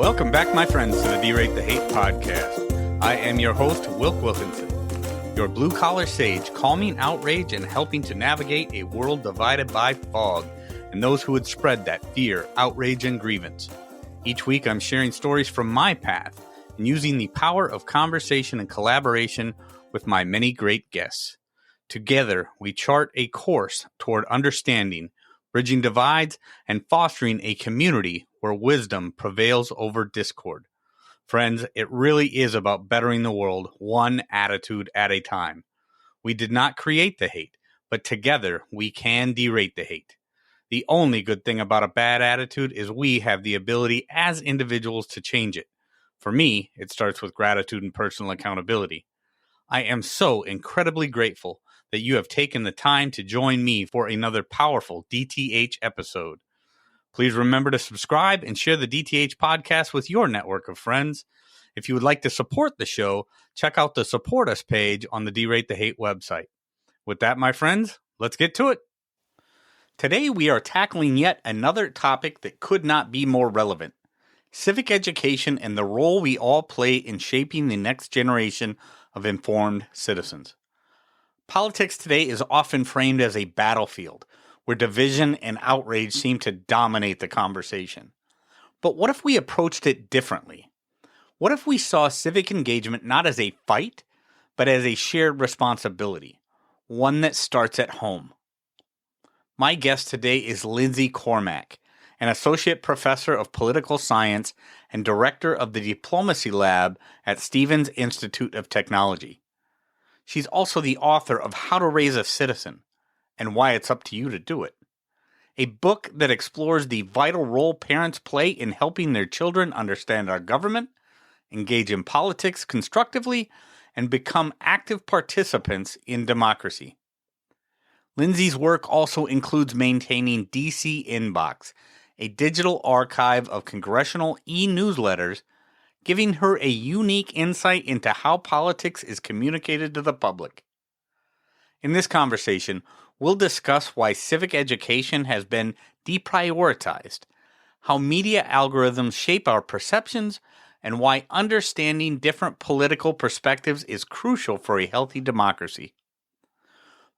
Welcome back, my friends, to the D-Rate the Hate podcast. I am your host, Wilk Wilkinson, your blue-collar sage, calming outrage and helping to navigate a world divided by fog and those who would spread that fear, outrage, and grievance. Each week, I'm sharing stories from my path and using the power of conversation and collaboration with my many great guests. Together, we chart a course toward understanding, bridging divides, and fostering a community where wisdom prevails over discord. Friends, it really is about bettering the world one attitude at a time. We did not create the hate, but together we can derate the hate. The only good thing about a bad attitude is we have the ability as individuals to change it. For me, it starts with gratitude and personal accountability. I am so incredibly grateful that you have taken the time to join me for another powerful DTH episode. Please remember to subscribe and share the DTH podcast with your network of friends. If you would like to support the show, check out the Support Us page on the D-Rate the Hate website. With that, my friends, let's get to it. Today, we are tackling yet another topic that could not be more relevant: civic education and the role we all play in shaping the next generation of informed citizens. Politics today is often framed as a battlefield where division and outrage seem to dominate the conversation. But what if we approached it differently? What if we saw civic engagement not as a fight, but as a shared responsibility, one that starts at home? My guest today is Lindsey Cormack, an associate professor of political science and director of the diplomacy lab at Stevens Institute of Technology. She's also the author of How to Raise a Citizen and Why It's Up to You to Do It, a book that explores the vital role parents play in helping their children understand our government, engage in politics constructively, and become active participants in democracy. Lindsey's work also includes maintaining DC Inbox, a digital archive of congressional e-newsletters, giving her a unique insight into how politics is communicated to the public. In this conversation, we'll discuss why civic education has been deprioritized, how media algorithms shape our perceptions, and why understanding different political perspectives is crucial for a healthy democracy.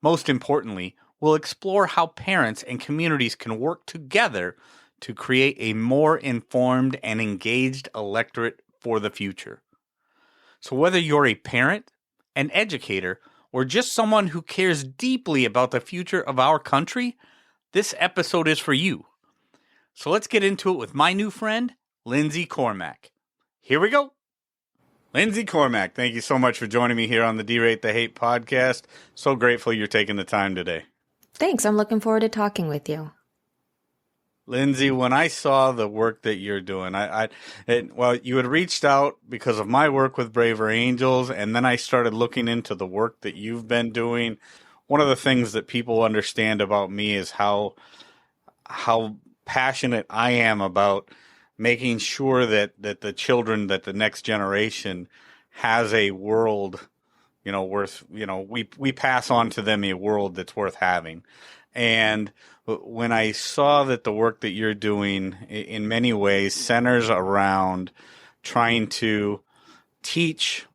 Most importantly, we'll explore how parents and communities can work together to create a more informed and engaged electorate for the future. So whether you're a parent, an educator, or just someone who cares deeply about the future of our country, this episode is for you. So let's get into it with my new friend, Lindsey Cormack. Here we go. Lindsey Cormack, thank you so much for joining me here on the D-Rate the Hate podcast. So grateful you're taking the time today. Thanks. I'm looking forward to talking with you. Lindsey, when I saw the work that you're doing, you had reached out because of my work with Braver Angels, and then I started looking into the work that you've been doing. One of the things that people understand about me is how passionate I am about making sure that the children, that the next generation has a world, we pass on to them a world that's worth having. And when I saw that the work that you're doing in many ways centers around trying to teach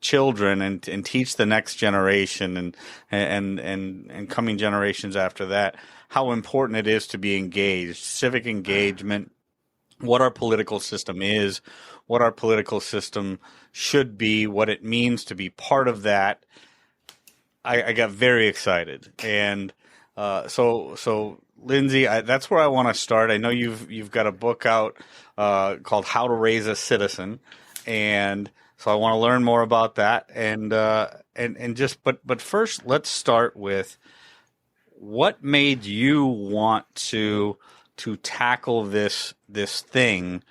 children and teach the next generation and coming generations after that, how important it is to be engaged, civic engagement, what our political system is, what our political system should be, what it means to be part of that, I got very excited. And so Lindsey, that's where I want to start. I know you've got a book out called How to Raise a Citizen, and so I want to learn more about that. But first, let's start with what made you want to tackle this thing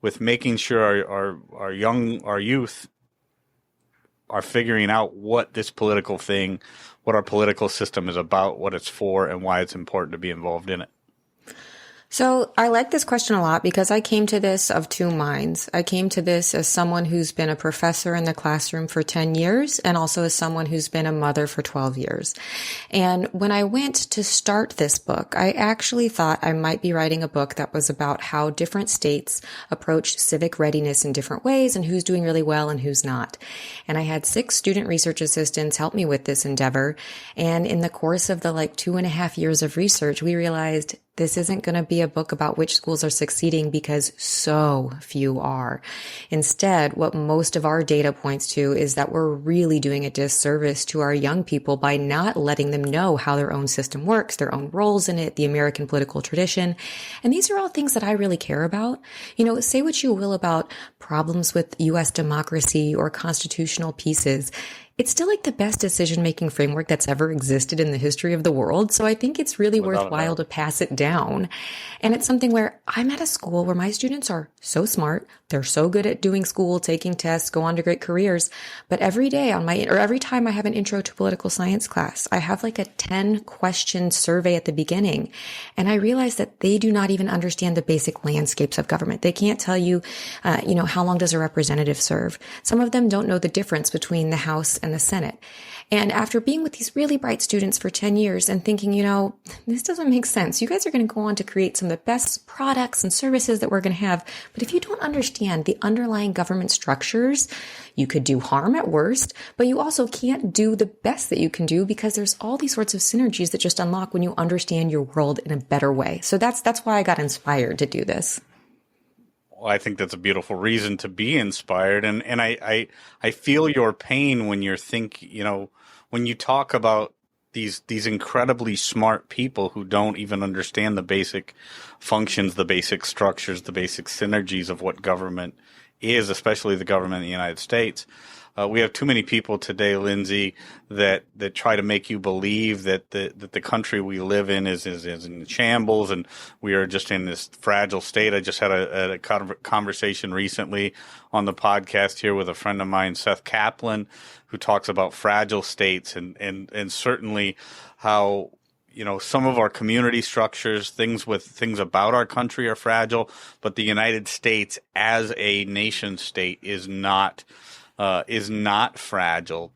with making sure our youth are figuring out what this political thing, what our political system is about, what it's for, and why it's important to be involved in it. So I like this question a lot because I came to this of two minds. I came to this as someone who's been a professor in the classroom for 10 years and also as someone who's been a mother for 12 years. And when I went to start this book, I actually thought I might be writing a book that was about how different states approach civic readiness in different ways and who's doing really well and who's not. And I had 6 student research assistants help me with this endeavor. And in the course of the 2.5 years of research, we realized this isn't going to be a book about which schools are succeeding because so few are. Instead, what most of our data points to is that we're really doing a disservice to our young people by not letting them know how their own system works, their own roles in it, the American political tradition. And these are all things that I really care about. Say what you will about problems with U.S. democracy or constitutional pieces. It's still the best decision-making framework that's ever existed in the history of the world. So I think it's really worthwhile to pass it down. And it's something where I'm at a school where my students are so smart. They're so good at doing school, taking tests, go on to great careers. But every day every time I have an intro to political science class, I have a 10-question survey at the beginning. And I realize that they do not even understand the basic landscapes of government. They can't tell you, how long does a representative serve? Some of them don't know the difference between the House and the Senate. And after being with these really bright students for 10 years and thinking, this doesn't make sense. You guys are going to go on to create some of the best products and services that we're going to have. But if you don't understand the underlying government structures, you could do harm at worst, but you also can't do the best that you can do because there's all these sorts of synergies that just unlock when you understand your world in a better way. So that's why I got inspired to do this. Well, I think that's a beautiful reason to be inspired. And I feel your pain when when you talk about these incredibly smart people who don't even understand the basic functions, the basic structures, the basic synergies of what government is, especially the government in the United States. We have too many people today, Lindsey, that try to make you believe that the country we live in is in shambles and we are just in this fragile state. I just had a conversation recently on the podcast here with a friend of mine, Seth Kaplan, who talks about fragile states and certainly how some of our community structures, things about our country are fragile, but the United States as a nation state is not fragile.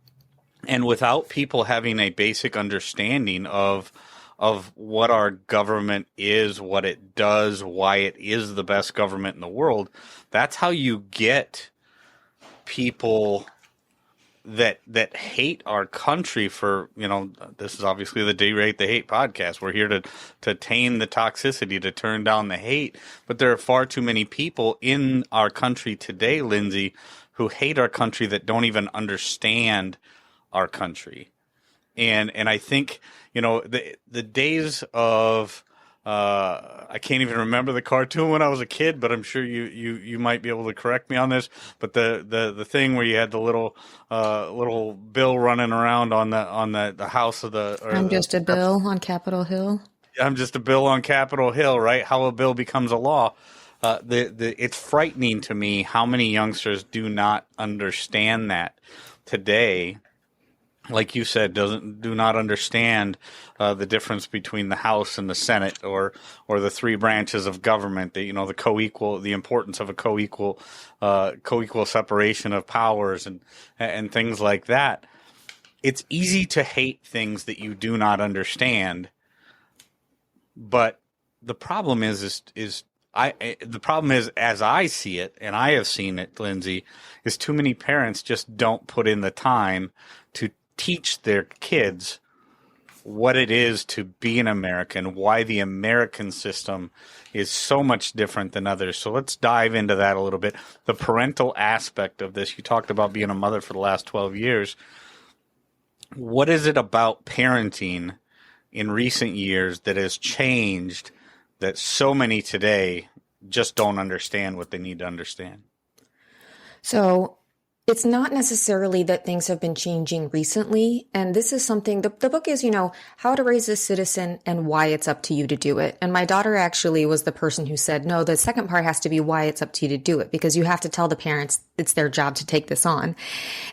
And without people having a basic understanding of what our government is, what it does, why it is the best government in the world, that's how you get people that hate our country for, this is obviously the Derate the Hate podcast. We're here to tame the toxicity, to turn down the hate. But there are far too many people in our country today, Lindsey, who hate our country that don't even understand our country. And I think, the days of, I can't even remember the cartoon when I was a kid, but I'm sure you might be able to correct me on this. But the thing where you had the little Bill running around on the house of the. I'm just a bill on Capitol Hill. I'm just a bill on Capitol Hill, right? How a bill becomes a law. It's frightening to me how many youngsters do not understand that today. Like you said, do not understand the difference between the House and the Senate, or the 3 branches of government. The importance of a co-equal separation of powers and things like that. It's easy to hate things that you do not understand, but the problem is the problem is, as I see it, and I have seen it, Lindsey, is too many parents just don't put in the time to teach their kids what it is to be an American, why the American system is so much different than others. So let's dive into that a little bit. The parental aspect of this. You talked about being a mother for the last 12 years. What is it about parenting in recent years that has changed that so many today just don't understand what they need to understand? So It's not necessarily that things have been changing recently. And this is something, the book is, how to raise a citizen and why it's up to you to do it. And my daughter actually was the person who said, no, the second part has to be why it's up to you to do it, because you have to tell the parents it's their job to take this on.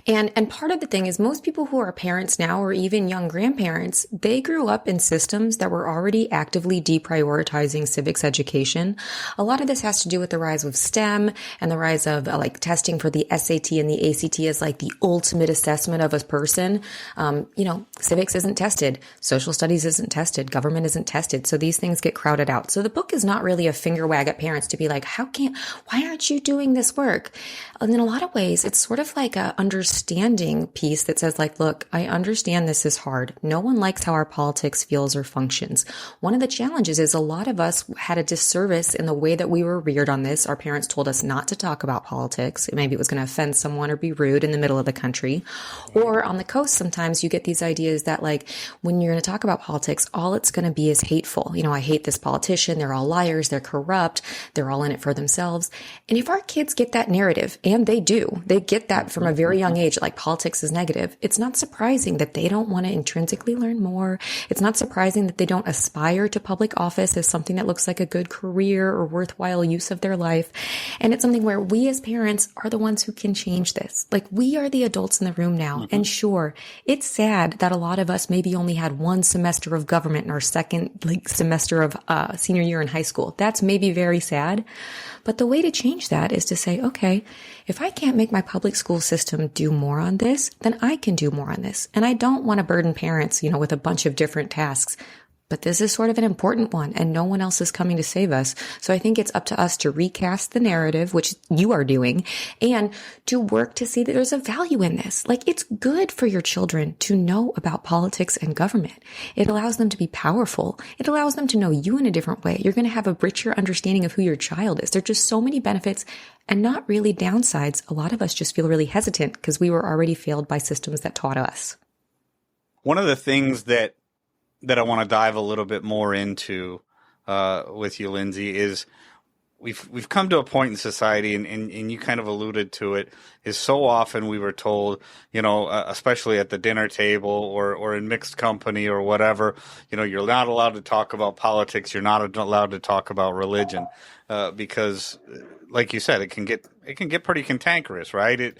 And part of the thing is most people who are parents now, or even young grandparents, they grew up in systems that were already actively deprioritizing civics education. A lot of this has to do with the rise of STEM and the rise of testing for the SAT and the ACT as like the ultimate assessment of a person. Civics isn't tested. Social studies isn't tested. Government isn't tested. So these things get crowded out. So the book is not really a finger wag at parents to be like, why aren't you doing this work? And in a lot of ways, it's sort of like a understanding piece that says like, look, I understand this is hard. No one likes how our politics feels or functions. One of the challenges is a lot of us had a disservice in the way that we were reared on this. Our parents told us not to talk about politics. Maybe it was going to offend someone or be rude in the middle of the country. Or on the coast, sometimes you get these ideas that like, when you're going to talk about politics, all it's going to be is hateful. I hate this politician. They're all liars. They're corrupt. They're all in it for themselves. And if our kids get that narrative, and they do, they get that from a very young age, like politics is negative, it's not surprising that they don't want to intrinsically learn more. It's not surprising that they don't aspire to public office as something that looks like a good career or worthwhile use of their life. And it's something where we as parents are the ones who can change this. Like we are the adults in the room now. Mm-hmm. And sure, it's sad that a lot of us maybe only had one semester of government in our second semester of senior year in high school. That's maybe very sad. But the way to change that is to say, okay, if I can't make my public school system do more on this, then I can do more on this. And I don't want to burden parents, with a bunch of different tasks. But this is sort of an important one, and no one else is coming to save us. So I think it's up to us to recast the narrative, which you are doing, and to work to see that there's a value in this. Like, it's good for your children to know about politics and government. It allows them to be powerful. It allows them to know you in a different way. You're going to have a richer understanding of who your child is. There are just so many benefits and not really downsides. A lot of us just feel really hesitant because we were already failed by systems that taught us. One of the things that I want to dive a little bit more into with you, Lindsey, is we've come to a point in society, and you kind of alluded to it, is so often we were told, especially at the dinner table or in mixed company or whatever, you're not allowed to talk about politics, you're not allowed to talk about religion, because, like you said, it can get pretty cantankerous, right?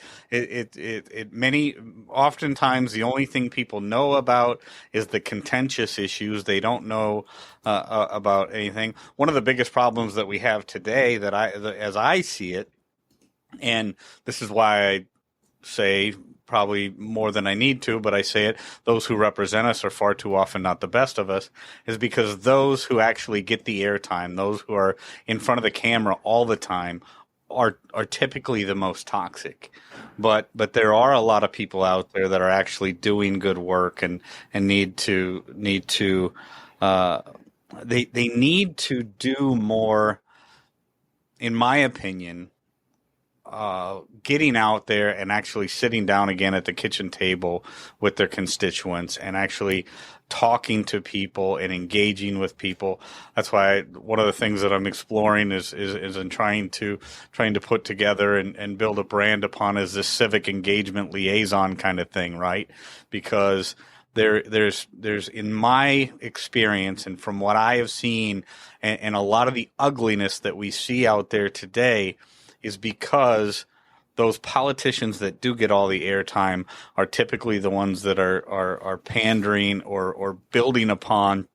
Oftentimes the only thing people know about is the contentious issues. They don't know about anything. One of the biggest problems that we have today, as I see it, and this is why I say probably more than I need to, but I say it, those who represent us are far too often not the best of us, is because those who actually get the airtime, those who are in front of the camera all the time, are typically the most toxic. But there are a lot of people out there that are actually doing good work and need to they need to do more, in my opinion, getting out there and actually sitting down again at the kitchen table with their constituents and actually talking to people and engaging with people. That's why one of the things that I'm exploring is in trying to put together and build a brand upon is this civic engagement liaison kind of thing, right? Because there's in my experience and from what I have seen and a lot of the ugliness that we see out there today is because those politicians that do get all the airtime are typically the ones that are pandering or building upon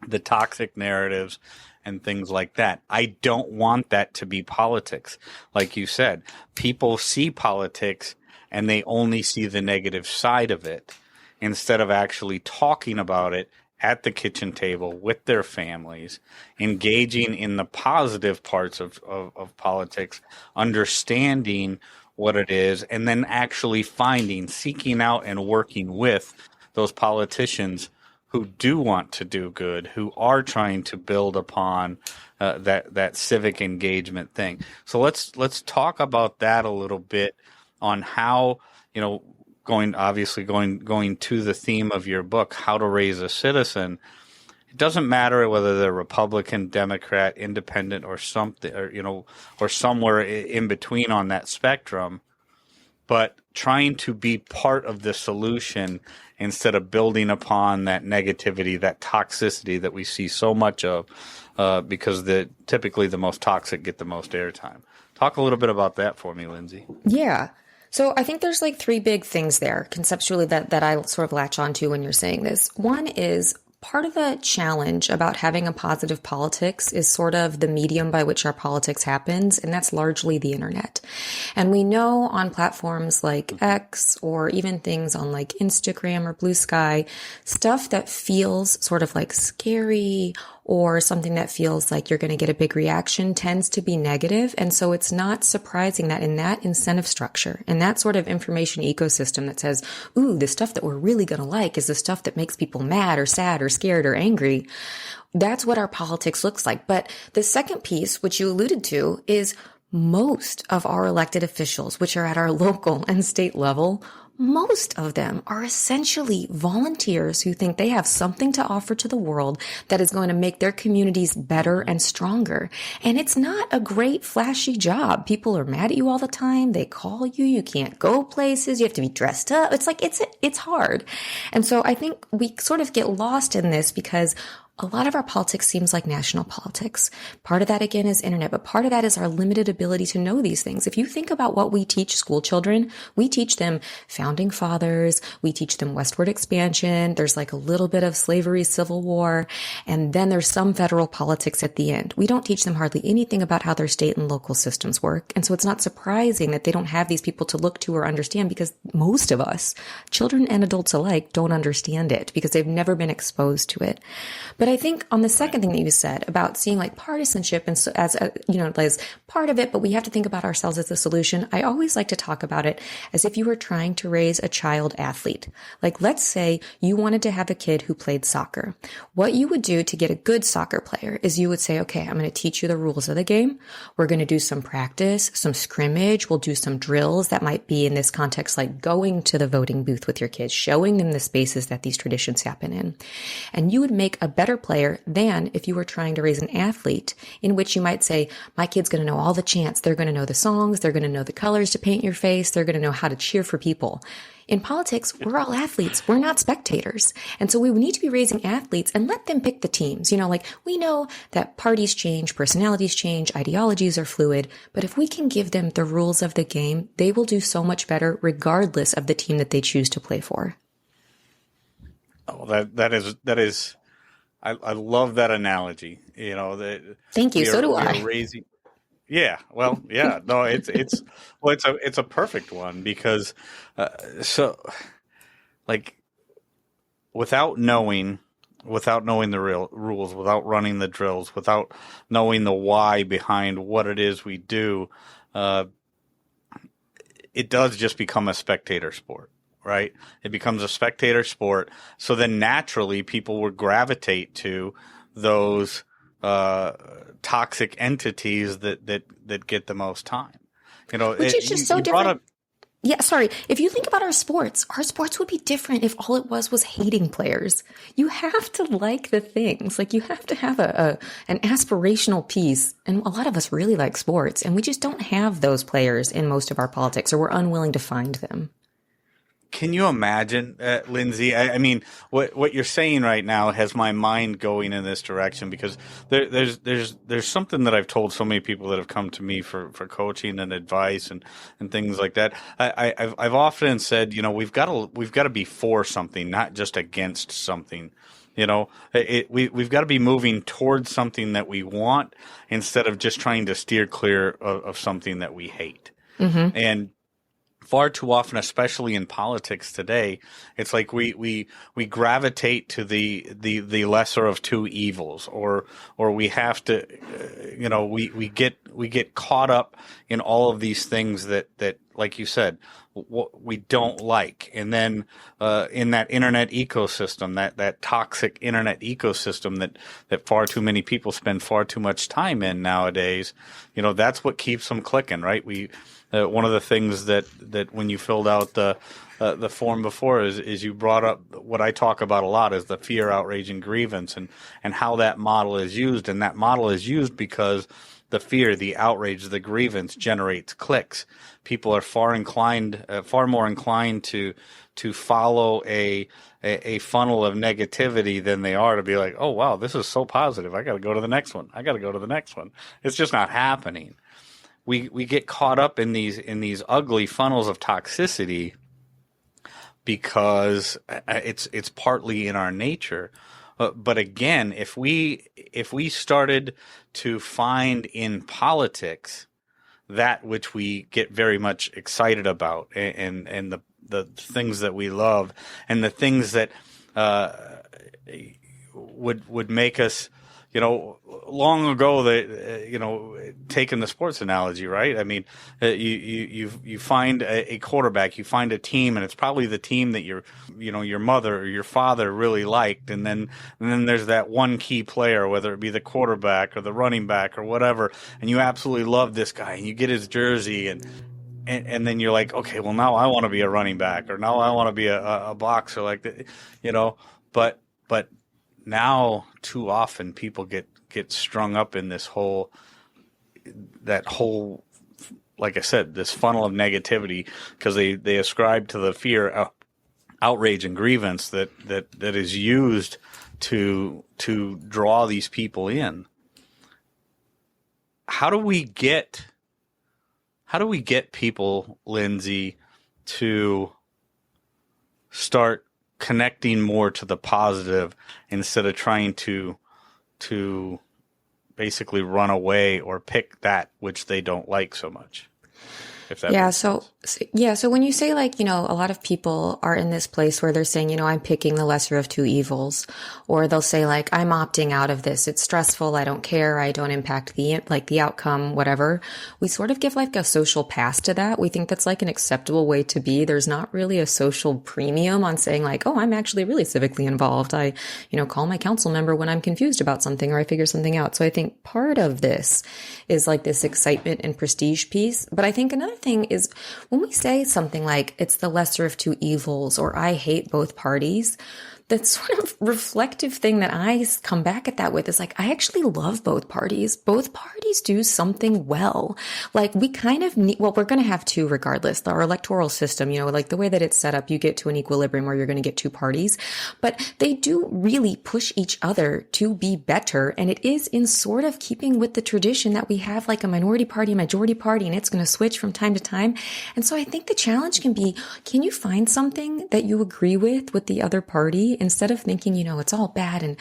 the toxic narratives and things like that. I don't want that to be politics. Like you said, people see politics and they only see the negative side of it instead of actually talking about it at the kitchen table with their families, engaging in the positive parts of politics, understanding what it is, and then actually seeking out and working with those politicians who do want to do good, who are trying to build upon that civic engagement thing. So let's talk about that a little bit on how, going to the theme of your book, How to Raise a Citizen. It doesn't matter whether they're Republican, Democrat, Independent, or something, or somewhere in between on that spectrum. but trying to be part of the solution instead of building upon that negativity, that toxicity that we see so much of, because typically the most toxic get the most airtime. Talk a little bit about that for me, Lindsey. Yeah. So I think there's like three big things there conceptually that I sort of latch onto when you're saying this. One is part of the challenge about having a positive politics is sort of the medium by which our politics happens, and that's largely the internet. And we know on platforms like X or even things on like Instagram or Blue Sky, stuff that feels sort of like scary or something that feels like you're going to get a big reaction tends to be negative. And so it's not surprising that in that incentive structure, in that sort of information ecosystem that says, ooh, the stuff that we're really going to like is the stuff that makes people mad or sad or scared or angry. That's what our politics looks like. But the second piece, which you alluded to, is most of our elected officials, which are at our local and state level, most of them are essentially volunteers who think they have something to offer to the world that is going to make their communities better and stronger. And it's not a great, flashy job. People are mad at you all the time. They call you. You can't go places. You have to be dressed up. It's like, it's hard. And so I think we sort of get lost in this because a lot of our politics seems like national politics. Part of that, again, is internet, but part of that is our limited ability to know these things. If you think about what we teach school children, we teach them founding fathers, we teach them westward expansion, there's like a little bit of slavery, Civil War, and then there's some federal politics at the end. We don't teach them hardly anything about how their state and local systems work. And so it's not surprising that they don't have these people to look to or understand because most of us, children and adults alike, don't understand it because they've never been exposed to it. But I think on the second thing that you said about seeing like partisanship and so as part of it, but we have to think about ourselves as the solution. I always like to talk about it as if you were trying to raise a child athlete. Like, let's say you wanted to have a kid who played soccer. What you would do to get a good soccer player is you would say, okay, I'm going to teach you the rules of the game. We're going to do some practice, some scrimmage. We'll do some drills that might be in this context, like going to the voting booth with your kids, showing them the spaces that these traditions happen in. And you would make a better player than if you were trying to raise an athlete in which you might say, my kid's going to know all the chants. They're going to know the songs. They're going to know the colors to paint your face. They're going to know how to cheer for people. In politics, we're all athletes. We're not spectators. And so we need to be raising athletes and let them pick the teams. Like we know that parties change, personalities change, ideologies are fluid. But if we can give them the rules of the game, they will do so much better regardless of the team that they choose to play for. Oh, that is. I love that analogy. Thank you. So do I. Yeah. Well, yeah. No, it's a perfect one because without knowing the real rules, without running the drills, without knowing the why behind what it is we do, it does just become a spectator sport. Right? It becomes a spectator sport. So then naturally people would gravitate to those toxic entities that get the most time. Which is just so different. Yeah, sorry. If you think about our sports would be different if all it was hating players. You have to like the things. Like you have to have an aspirational piece. And a lot of us really like sports, and we just don't have those players in most of our politics, or we're unwilling to find them. Can you imagine, Lindsey? I mean, what you're saying right now has my mind going in this direction because there's something that I've told so many people that have come to me for coaching and advice and things like that. I've often said, we've got to be for something, not just against something. We've got to be moving towards something that we want instead of just trying to steer clear of something that we hate. Mm-hmm. And far too often, especially in politics today, it's like we gravitate to the lesser of two evils, or we have to, we get caught up in all of these things that like you said, what we don't like, and then in that internet ecosystem, that toxic internet ecosystem that far too many people spend far too much time in nowadays, that's what keeps them clicking, right? One of the things that when you filled out the form before is you brought up what I talk about a lot is the fear, outrage, and grievance, and how that model is used. And that model is used because the fear, the outrage, the grievance generates clicks. People are far more inclined to follow a funnel of negativity than they are to be like, oh wow, this is so positive. I got to go to the next one. I got to go to the next one. It's just not happening. We get caught up in these ugly funnels of toxicity because it's partly in our nature. But again, if we started to find in politics that which we get very much excited about, and the things that we love, and the things that would make us, long ago, taking the sports analogy, right? I mean, you find a quarterback, you find a team, and it's probably the team that your mother or your father really liked, and then there's that one key player, whether it be the quarterback or the running back or whatever, and you absolutely love this guy, and you get his jersey, and then you're like, okay, well now I want to be a running back, or now I want to be a boxer, like that, but now too often people get strung up in this whole, like I said, this funnel of negativity, because they ascribe to the fear, outrage, and grievance that is used to draw these people in. How do we get people, Lindsey, to start connecting more to the positive instead of trying to basically run away or pick that which they don't like so much? If that makes sense. So when you say, like, a lot of people are in this place where they're saying, I'm picking the lesser of two evils, or they'll say, like, I'm opting out of this. It's stressful. I don't care. I don't impact the outcome, whatever. We sort of give like a social pass to that. We think that's like an acceptable way to be. There's not really a social premium on saying like, oh, I'm actually really civically involved. I, call my council member when I'm confused about something or I figure something out. So I think part of this is like this excitement and prestige piece. But I think another thing is when we say something like it's the lesser of two evils, or I hate both parties, that sort of reflective thing that I come back at that with is like, I actually love both parties. Both parties do something well. Like we kind of need, well, we're going to have two regardless. Our electoral system, like the way that it's set up, you get to an equilibrium where you're going to get two parties, but they do really push each other to be better. And it is in sort of keeping with the tradition that we have like a minority party, majority party, and it's going to switch from time to time. And so I think the challenge can be, can you find something that you agree with the other party, instead of thinking, it's all bad and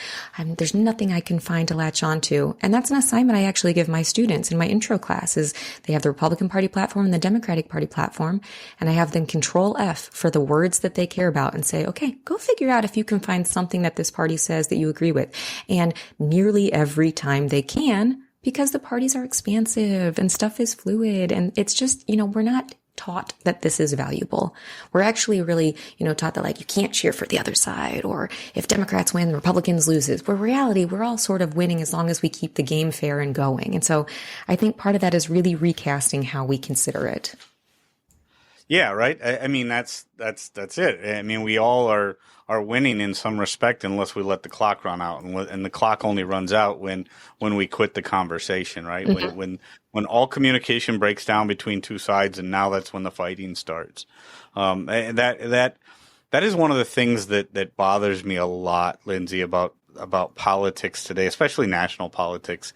there's nothing I can find to latch onto. And that's an assignment I actually give my students in my intro classes. They have the Republican Party platform and the Democratic Party platform, and I have them Control F for the words that they care about and say, okay, go figure out if you can find something that this party says that you agree with. And nearly every time they can, because the parties are expansive and stuff is fluid, and it's just, we're not taught that this is valuable. We're actually really, taught that like you can't cheer for the other side, or if Democrats win, Republicans loses. Where in reality, we're all sort of winning as long as we keep the game fair and going. And so I think part of that is really recasting how we consider it. Yeah, right. I mean, that's it. I mean, we all are winning in some respect, unless we let the clock run out, and the clock only runs out when we quit the conversation, right? Mm-hmm. When all communication breaks down between two sides, and now that's when the fighting starts. And that is one of the things that bothers me a lot, Lindsey, about politics today, especially national politics.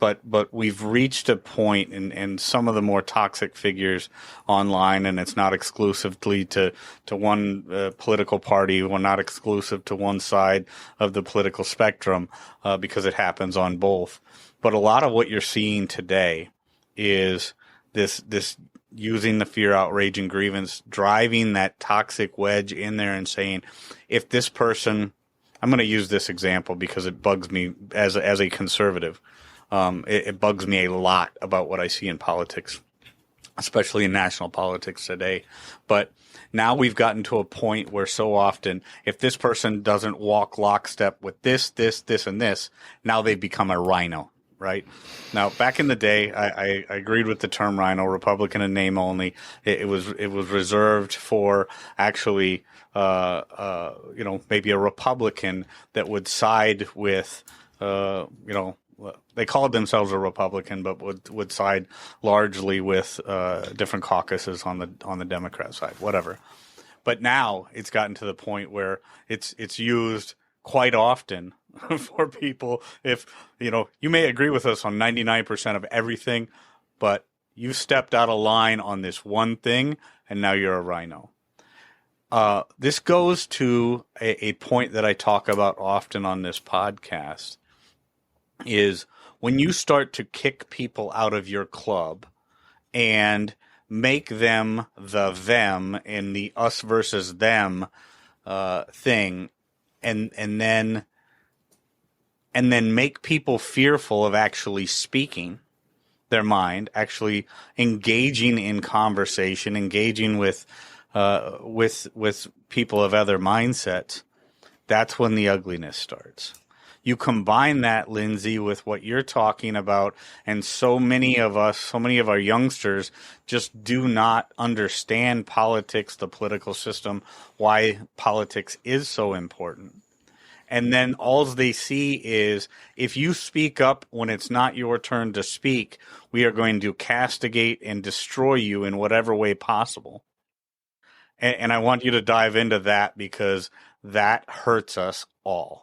But we've reached a point in some of the more toxic figures online, and it's not exclusively to one political party, or not exclusive to one side of the political spectrum, because it happens on both. But a lot of what you're seeing today is this using the fear, outrage, and grievance, driving that toxic wedge in there and saying, if this person, I'm going to use this example because it bugs me as a conservative. It bugs me a lot about what I see in politics, especially in national politics today. But now we've gotten to a point where so often, if this person doesn't walk lockstep with this, and this, now they've become a rhino, right? Now, back in the day, I agreed with the term rhino, Republican in name only. It was reserved for actually, maybe a Republican that would side with, well, they called themselves a Republican, but would side largely with different caucuses on the Democrat side, whatever. But now it's gotten to the point where it's used quite often for people. If you may agree with us on 99% of everything, but you stepped out of line on this one thing, and now you're a rhino. This goes to a point that I talk about often on this podcast, is when you start to kick people out of your club and make them the them in the us versus them thing, and then make people fearful of actually speaking their mind, actually engaging in conversation, engaging with people of other mindsets. That's when the ugliness starts. You combine that, Lindsey, with what you're talking about, and so many of our youngsters just do not understand politics, the political system, why politics is so important. And then all they see is, if you speak up when it's not your turn to speak, we are going to castigate and destroy you in whatever way possible. And I want you to dive into that, because that hurts us all.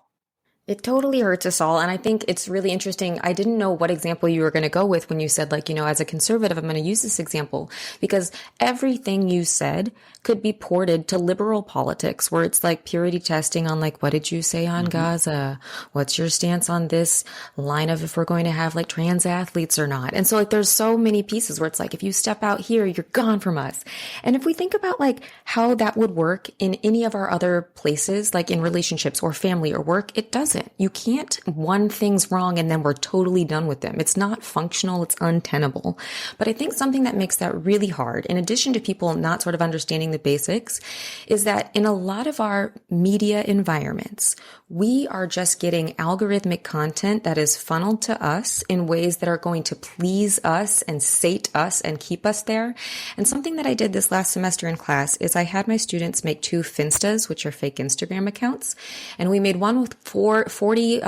It totally hurts us all. And I think it's really interesting. I didn't know what example you were going to go with when you said, as a conservative, I'm going to use this example, because everything you said could be ported to liberal politics, where it's like purity testing on what did you say on Gaza? What's your stance on this line of if we're going to have trans athletes or not? And so there's so many pieces where it's if you step out here, you're gone from us. And if we think about how that would work in any of our other places, in relationships or family or work, it doesn't. You can't one thing's wrong and then we're totally done with them. It's not functional. It's untenable. But I think something that makes that really hard, in addition to people not sort of understanding the basics, is that in a lot of our media environments, we are just getting algorithmic content that is funneled to us in ways that are going to please us and sate us and keep us there. And something that I did this last semester in class is I had my students make 2 Finstas, which are fake Instagram accounts. And we made one with 40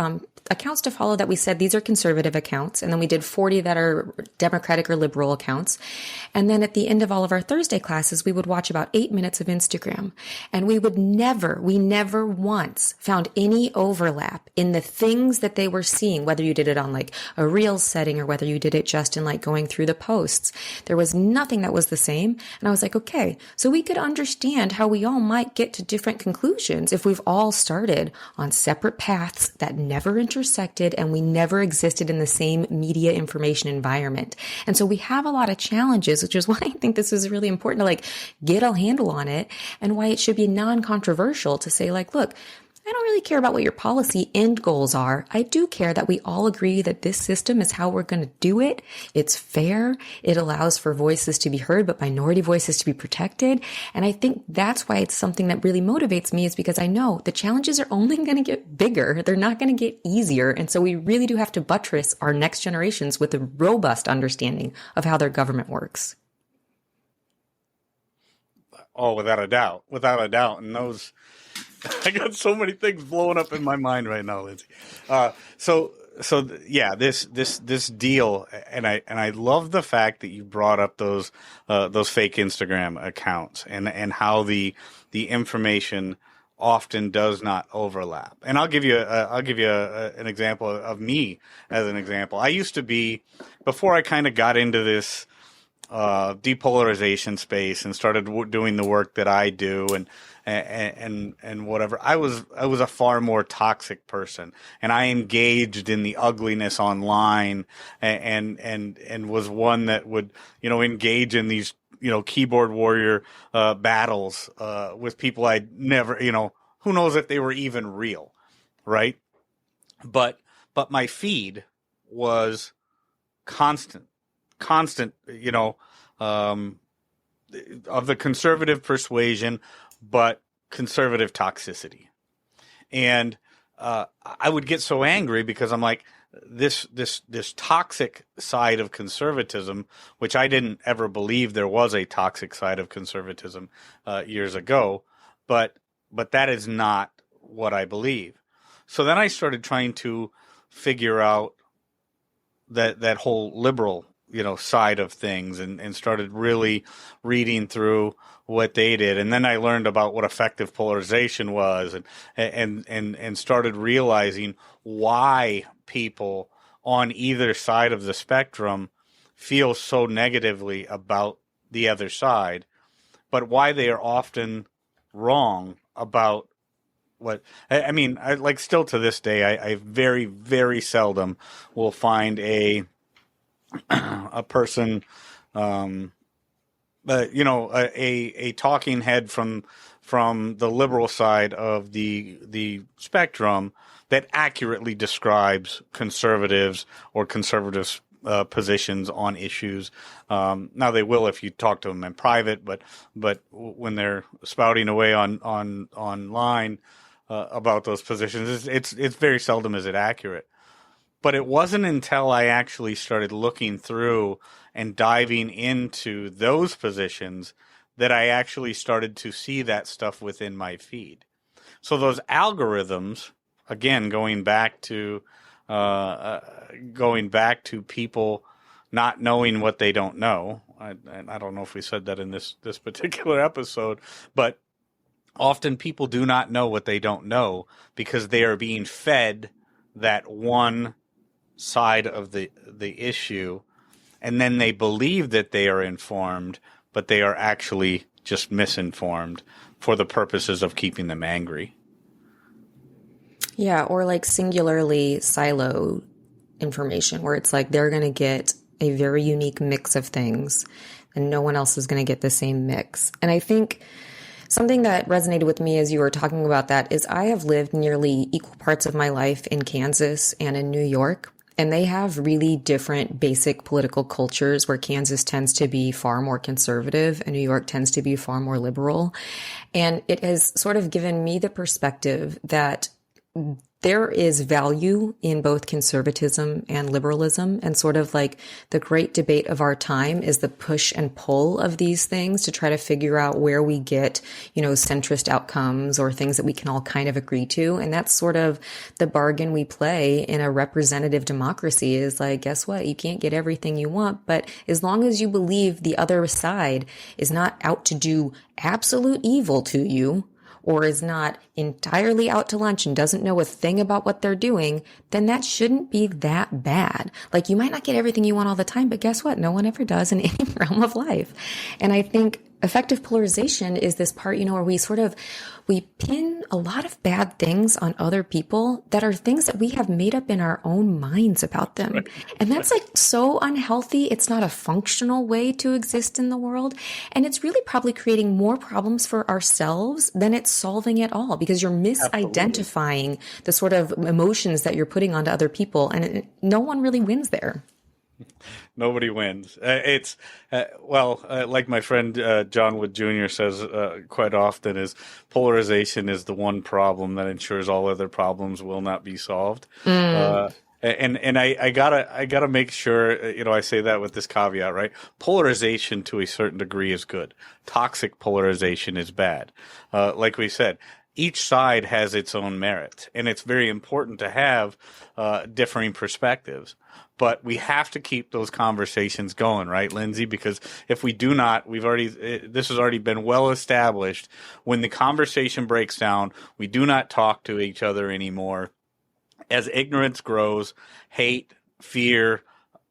accounts to follow that we said these are conservative accounts. And then we did 40 that are Democratic or liberal accounts. And then at the end of all of our Thursday classes, we would watch about 8 minutes of Instagram. And we never once found any overlap in the things that they were seeing, whether you did it on a Reels setting or whether you did it just in going through the posts. There was nothing that was the same. And I was okay, so we could understand how we all might get to different conclusions if we've all started on separate paths that never intersected and we never existed in the same media information environment. And so we have a lot of challenges, which is why I think this is really important to get a handle on it, and why it should be non-controversial to say look, I don't really care about what your policy end goals are. I do care that we all agree that this system is how we're going to do it. It's fair. It allows for voices to be heard, but minority voices to be protected. And I think that's why it's something that really motivates me, is because I know the challenges are only going to get bigger. They're not going to get easier. And so we really do have to buttress our next generations with a robust understanding of how their government works. Oh, without a doubt. And those, I got so many things blowing up in my mind right now, Lindsey. This deal, and I love the fact that you brought up those fake Instagram accounts and how the information often does not overlap. And I'll give you an example of me as an example. I used to be, before I kind of got into this depolarization space and started doing the work that I do and whatever, I was a far more toxic person, and I engaged in the ugliness online and was one that would engage in these keyboard warrior battles with people I'd never, who knows if they were even real, right? But my feed was constant, of the conservative persuasion, but conservative toxicity. And I would get so angry because I'm like, this toxic side of conservatism, which I didn't ever believe there was a toxic side of conservatism years ago, but that is not what I believe. So then I started trying to figure out that whole liberal, side of things, and started really reading through what they did. And then I learned about what effective polarization was, and started realizing why people on either side of the spectrum feel so negatively about the other side, but why they are often wrong about what I mean. I like still to this day, I very, very seldom will find a person, a talking head from the liberal side of the spectrum that accurately describes conservatives or conservative positions on issues. Now they will if you talk to them in private, but when they're spouting away online about those positions, it's very seldom is it accurate. But it wasn't until I actually started looking through and diving into those positions that I actually started to see that stuff within my feed. So those algorithms, again, going back to people not knowing what they don't know. I don't know if we said that in this particular episode, but often people do not know what they don't know because they are being fed that one side of the issue, and then they believe that they are informed, but they are actually just misinformed for the purposes of keeping them angry. Yeah, or like singularly silo information where it's like they're going to get a very unique mix of things and no one else is going to get the same mix. And I think something that resonated with me as you were talking about that is I have lived nearly equal parts of my life in Kansas and in New York. And they have really different basic political cultures where Kansas tends to be far more conservative and New York tends to be far more liberal. And it has sort of given me the perspective that there is value in both conservatism and liberalism, and sort of like the great debate of our time is the push and pull of these things to try to figure out where we get, centrist outcomes or things that we can all kind of agree to. And that's sort of the bargain we play in a representative democracy is like, guess what? You can't get everything you want, but as long as you believe the other side is not out to do absolute evil to you, or is not entirely out to lunch and doesn't know a thing about what they're doing, then that shouldn't be that bad. Like, you might not get everything you want all the time, but guess what? No one ever does in any realm of life. And I think effective polarization is this part, where we pin a lot of bad things on other people that are things that we have made up in our own minds about them. Right. And that's like so unhealthy. It's not a functional way to exist in the world. And it's really probably creating more problems for ourselves than it's solving at all, because you're misidentifying the sort of emotions that you're putting onto other people. And no one really wins there. Nobody wins. It's like my friend John Wood Jr. says quite often, is polarization is the one problem that ensures all other problems will not be solved. And I gotta make sure I say that with this caveat, right? Polarization to a certain degree is good. Toxic polarization is bad. Like we said, each side has its own merit, and it's very important to have differing perspectives. But we have to keep those conversations going, right, Lindsey? Because if we do not, this has already been well established. When the conversation breaks down, we do not talk to each other anymore. As ignorance grows, hate, fear,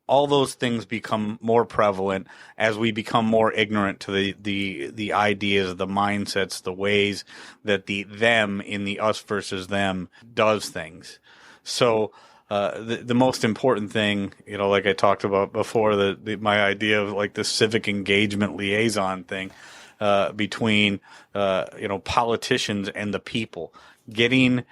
all those things become more prevalent as we become more ignorant to the ideas, the mindsets, the ways that the them in the us versus them does things. So the most important thing, like I talked about before, my idea of like the civic engagement liaison thing between politicians and the people. Getting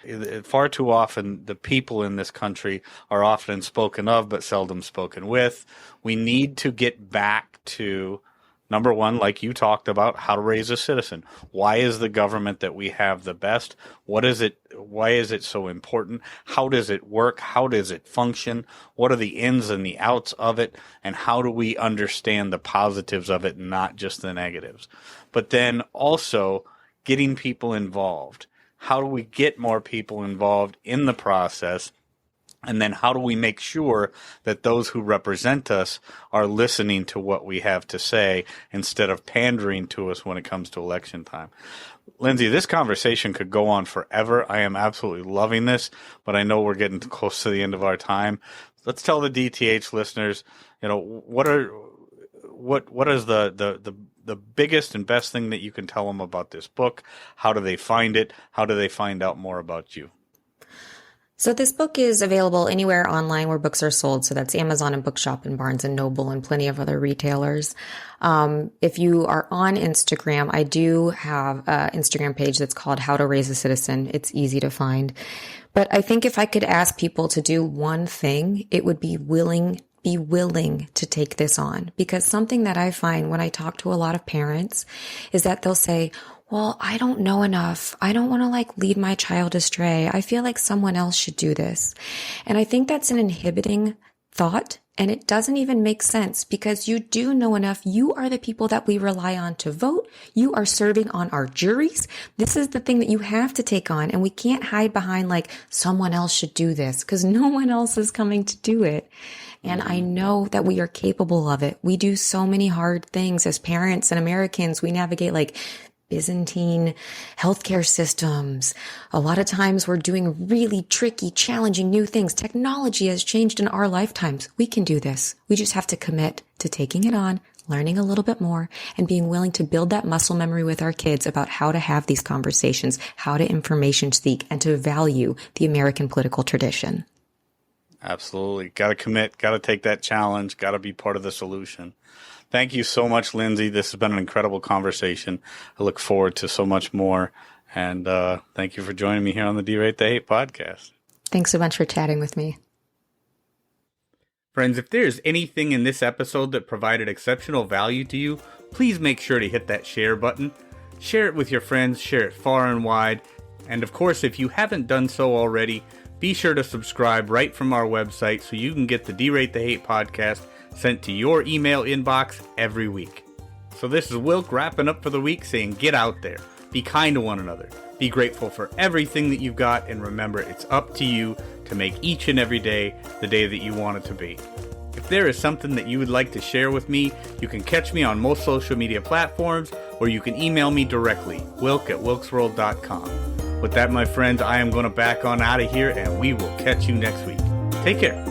far too often, the people in this country are often spoken of but seldom spoken with. We need to get back to, number one, like you talked about, how to raise a citizen. Why is the government that we have the best? What is it? Why is it so important? How does it work? How does it function? What are the ins and the outs of it? And how do we understand the positives of it, not just the negatives? But then also getting people involved. How do we get more people involved in the process And then how do we make sure that those who represent us are listening to what we have to say instead of pandering to us when it comes to election time? Lindsey, this conversation could go on forever. I am absolutely loving this, but I know we're getting close to the end of our time. Let's tell the DTH listeners, what is the biggest and best thing that you can tell them about this book? How do they find it? How do they find out more about you? So this book is available anywhere online where books are sold. So that's Amazon and Bookshop and Barnes and Noble and plenty of other retailers. If you are on Instagram, I do have an Instagram page that's called How to Raise a Citizen. It's easy to find. But I think if I could ask people to do one thing, it would be willing to take this on. Because something that I find when I talk to a lot of parents is that they'll say, well, I don't know enough. I don't want to lead my child astray. I feel like someone else should do this. And I think that's an inhibiting thought. And it doesn't even make sense because you do know enough. You are the people that we rely on to vote. You are serving on our juries. This is the thing that you have to take on. And we can't hide behind someone else should do this because no one else is coming to do it. And I know that we are capable of it. We do so many hard things as parents and Americans. We navigate Byzantine healthcare systems. A lot of times we're doing really tricky, challenging new things. Technology has changed in our lifetimes. We can do this. We just have to commit to taking it on, learning a little bit more, and being willing to build that muscle memory with our kids about how to have these conversations, how to information seek, and to value the American political tradition. Absolutely. Got to commit, got to take that challenge, got to be part of the solution. Thank you so much, Lindsey. This has been an incredible conversation. I look forward to so much more. And thank you for joining me here on the D-Rate the Hate podcast. Thanks so much for chatting with me. Friends, if there's anything in this episode that provided exceptional value to you, please make sure to hit that share button. Share it with your friends, share it far and wide. And of course, if you haven't done so already, be sure to subscribe right from our website so you can get the D-Rate the Hate podcast sent to your email inbox every week. So this is Wilk wrapping up for the week saying get out there, be kind to one another, be grateful for everything that you've got, and remember it's up to you to make each and every day the day that you want it to be. If there is something that you would like to share with me, you can catch me on most social media platforms or you can email me directly, wilk@wilksworld.com. With that, my friends, I am going to back on out of here and we will catch you next week. Take care.